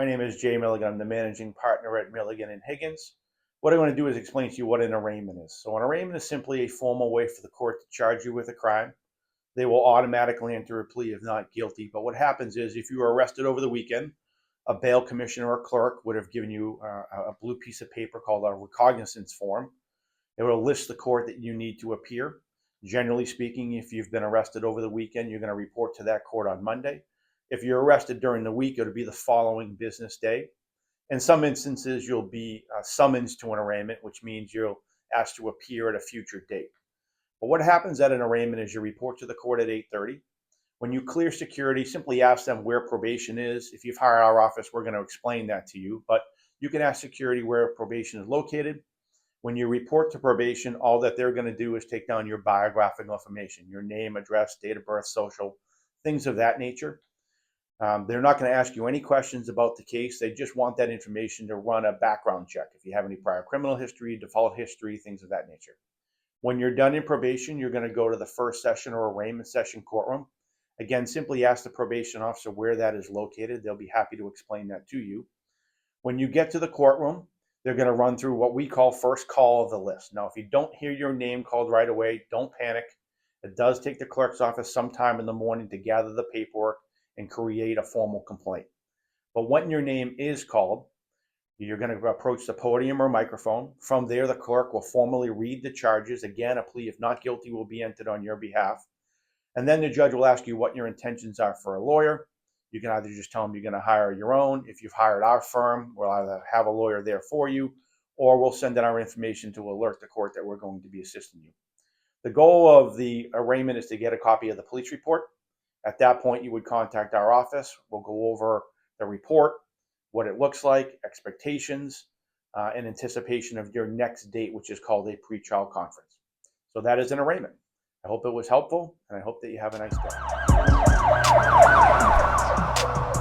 My name is Jay Milligan. I'm the managing partner at Milligan and Higgins. What I want to do is explain to you what an arraignment is. So an arraignment is simply a formal way for the court to charge you with a crime. They will automatically enter a plea of not guilty. But what happens is if you were arrested over the weekend, a bail commissioner or clerk would have given you a blue piece of paper called a recognizance form. It will list the court that you need to appear. Generally speaking, if you've been arrested over the weekend, you're going to report to that court on Monday. If you're arrested during the week, it'll be the following business day. In some instances, you'll be summoned to an arraignment, which means you'll ask to appear at a future date. But what happens at an arraignment is you report to the court at 8:30. When you clear security, simply ask them where probation is. If you've hired our office, we're going to explain that to you. But you can ask security where probation is located. When you report to probation, all that they're going to do is take down your biographical information, your name, address, date of birth, social, things of that nature. They're not going to ask you any questions about the case. They just want that information to run a background check. If you have any prior criminal history, default history, things of that nature. When you're done in probation, you're going to go to the first session or arraignment session courtroom. Again, simply ask the probation officer where that is located. They'll be happy to explain that to you. When you get to the courtroom, they're going to run through what we call first call of the list. Now, if you don't hear your name called right away, don't panic. It does take the clerk's office some time in the morning to gather the paperwork and create a formal complaint. But when your name is called, you're going to approach the podium or microphone. From there, the clerk will formally read the charges. Again, a plea of not guilty will be entered on your behalf. And then the judge will ask you what your intentions are for a lawyer. You can either just tell them you're going to hire your own. If you've hired our firm, we'll either have a lawyer there for you, or we'll send in our information to alert the court that we're going to be assisting you. The goal of the arraignment is to get a copy of the police report. At that point, you would contact our office. We'll go over the report, what it looks like, expectations, in anticipation of your next date, which is called a pre-trial conference. So that is an arraignment. I hope it was helpful, and I hope that you have a nice day.